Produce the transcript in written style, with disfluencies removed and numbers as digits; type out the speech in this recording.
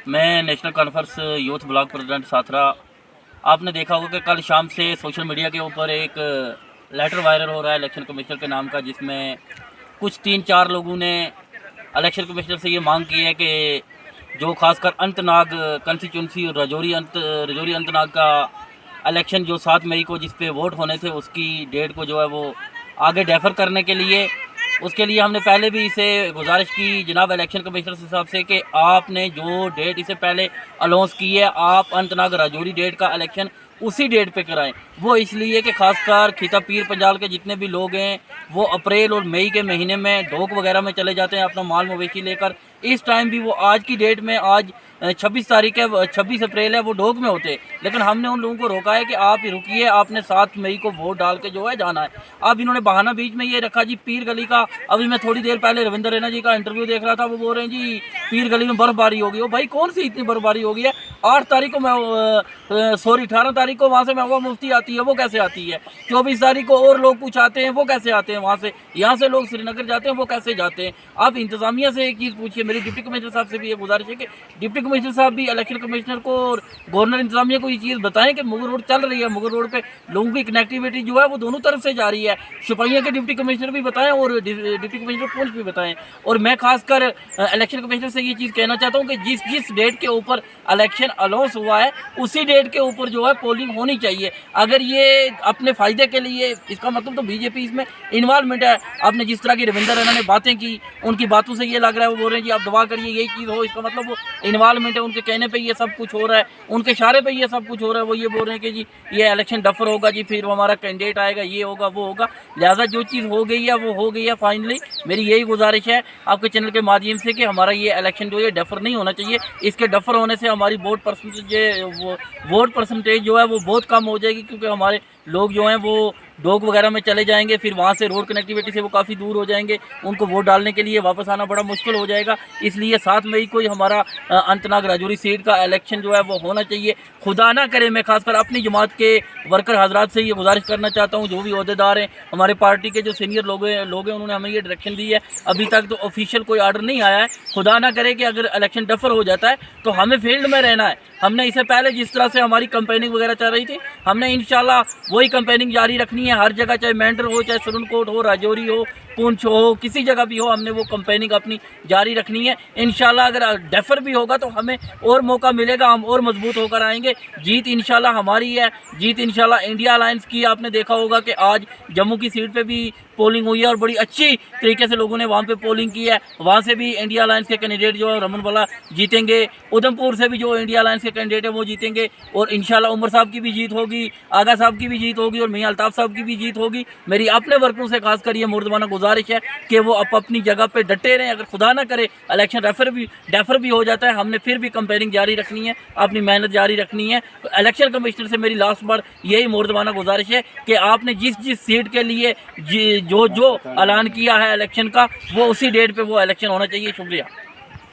मैं national conference youth block president साथरा। आपने देखा होगा कि कल शाम से सोशल मीडिया के ऊपर एक लेटर वायरल हो रहा है इलेक्शन कमिश्नर के नाम का, जिसमें कुछ 3-4 लोगों ने इलेक्शन कमिश्नर से ये मांग की है कि जो खासकर अंतनाग कंस्टिट्यूंसी और राजौरी अंतनाग का इलेक्शन जो 7 मई को जिस पे वोट होने थे उसकी डेट को जो है वो आगे डेफर करने के लिए, उसके लिए हमने पहले भी इसे गुजारिश की जनाब इलेक्शन कमिश्नर साहब से कि आपने जो डेट इसे पहले अनाउंस की है, आप अंतनाग राजौरी डेट का इलेक्शन उसी डेट पे कराएं। वो इसलिए कि खासकर खिता पीर पंजाल के जितने भी लोग हैं वो अप्रैल और मई के महीने में ढोक वगैरह में चले जाते हैं अपना माल मवेशी लेकर। इस टाइम भी वो आज की डेट में, आज 26 तारीख है, 26 अप्रैल है, वो ढोक में होते। लेकिन हमने उन लोगों को रोका है कि आप रुकिए, आपने 7 मई को वोट डाल के जो है जाना है। अब इन्होंने बहाना बीच में ये रखा जी पीर गली का। अभी मैं थोड़ी देर पहले रविंदर रैना जी का इंटरव्यू देख रहा था, वो बोल रहे हैं जी पीर गली में बर्फबारी होगी। ओ भाई कौन सी इतनी बर्फबारी होगी है? 8 तारीख को मैं 18 तारीख को वहाँ से महबूबा मुफ्ती आती है, वो कैसे आती है? 24 तारीख को और लोग कुछ आते हैं, वो कैसे आते हैं? वहाँ से यहाँ से लोग श्रीनगर जाते हैं, वो कैसे जाते हैं? आप इंतजामिया से एक चीज़ पूछिए। मेरी डिप्टी कमिश्नर साहब से भी ये गुजारिश है कि डिप्टी कमिश्नर साहब भी इलेक्शन कमिश्नर को और गवर्नर इंतजामिया को ये चीज़ बताएं कि मुगल रोड चल रही है, मुगल रोड पे लोगों की कनेक्टिविटी जो है वो दोनों तरफ से जा रही है। शुपाइया के डिप्टी कमिश्नर भी बताएं और डिप्टी कमिश्नर पुंछ भी बताएं। और मैं खासकर इलेक्शन कमिश्नर से ये चीज़ कहना चाहता हूँ कि जिस डेट के ऊपर इलेक्शन अनाउंस हुआ है उसी डेट के ऊपर जो है पोलिंग होनी चाहिए। अगर ये अपने फ़ायदे के लिए, इसका मतलब तो बीजेपी इसमें इन्वॉल्वमेंट है। आपने जिस तरह की रविंदर रैना ने बातें की, उनकी बातों से ये लग रहा है वो बोल रहे हैं जी आप दुआ करिए यही चीज़ हो, इसका मतलब वो इन्वॉल्वमेंट है। उनके कहने पे ये सब कुछ हो रहा है, उनके इशारे पे ये सब कुछ हो रहा है। वो ये बोल रहे हैं कि जी ये इलेक्शन डफर होगा जी, फिर हमारा कैंडिडेट आएगा, ये होगा वो होगा। लिहाजा जो चीज़ हो गई है वो हो गई है फाइनली। मेरी यही गुजारिश है आपके चैनल के माध्यम से कि हमारा ये इलेक्शन जो है डफर नहीं होना चाहिए। इसके डफर होने से हमारी वोट परसेंटेज जो है वो बहुत कम हो जाएगी, क्योंकि हमारे लोग जो हैं वो डोक वगैरह में चले जाएंगे, फिर वहाँ से रोड कनेक्टिविटी से वो काफ़ी दूर हो जाएंगे, उनको वोट डालने के लिए वापस आना बड़ा मुश्किल हो जाएगा। इसलिए 7 मई को ही हमारा अंतनाग राजौरी सीट का इलेक्शन जो है वो होना चाहिए। खुदा ना करे, मैं खासकर अपनी जमात के वर्कर हजरात से ये गुजारिश करना चाहता हूँ, जो भी अहदेदार हैं, हमारे पार्टी के जो सीनियर लोग हैं उन्होंने हमें ये डायरेक्शन दी है। अभी तक तो ऑफिशियल कोई आर्डर नहीं आया है। खुदा ना करे कि अगर इलेक्शन डफर हो जाता है तो हमें फील्ड में रहना है। हमने इससे पहले जिस तरह से हमारी कंपेनिंग वगैरह चल रही थी, हमने इंशाल्लाह वही कंपेनिंग जारी रखनी है। हर जगह, चाहे मेंढर हो, चाहे सुरनकोट हो, राजौरी हो, पुंछ हो, किसी जगह भी हो, हमने वो कंपेनिंग अपनी जारी रखनी है। इंशाल्लाह अगर डेफर भी होगा तो हमें और मौका मिलेगा, हम और मजबूत होकर आएंगे। जीत इंशाल्लाह हमारी है, जीत इंशाल्लाह इंडिया अलायंस की। आपने देखा होगा कि आज जम्मू की सीट पे भी पोलिंग हुई है और बड़ी अच्छी तरीके से लोगों ने वहाँ पे पोलिंग की है। वहाँ से भी इंडिया अलायंस के कैंडिडेट जो है रमन वाला जीतेंगे। उधमपुर से भी जो इंडिया अलायंस के कैंडिडेट है वो जीतेंगे। और इंशाल्लाह उमर साहब की भी जीत होगी, आगा साहब की भी जीत होगी और मियां अल्ताफ़ साहब की भी जीत होगी। मेरी अपने वर्करों से खासकर ये मुर्दमाना गुजारिश है कि वो अपनी जगह पे डटे रहें। अगर खुदा ना करे इलेक्शन डेफर भी हो जाता है, हमने फिर भी कंपेयरिंग जारी रखनी है, अपनी मेहनत जारी रखनी है। इलेक्शन कमिश्नर से मेरी लास्ट बार यही मुर्दमाना गुजारिश है कि आपने जिस सीट के लिए जो ऐलान किया है इलेक्शन का, वो उसी डेट पे वो इलेक्शन होना चाहिए। शुक्रिया।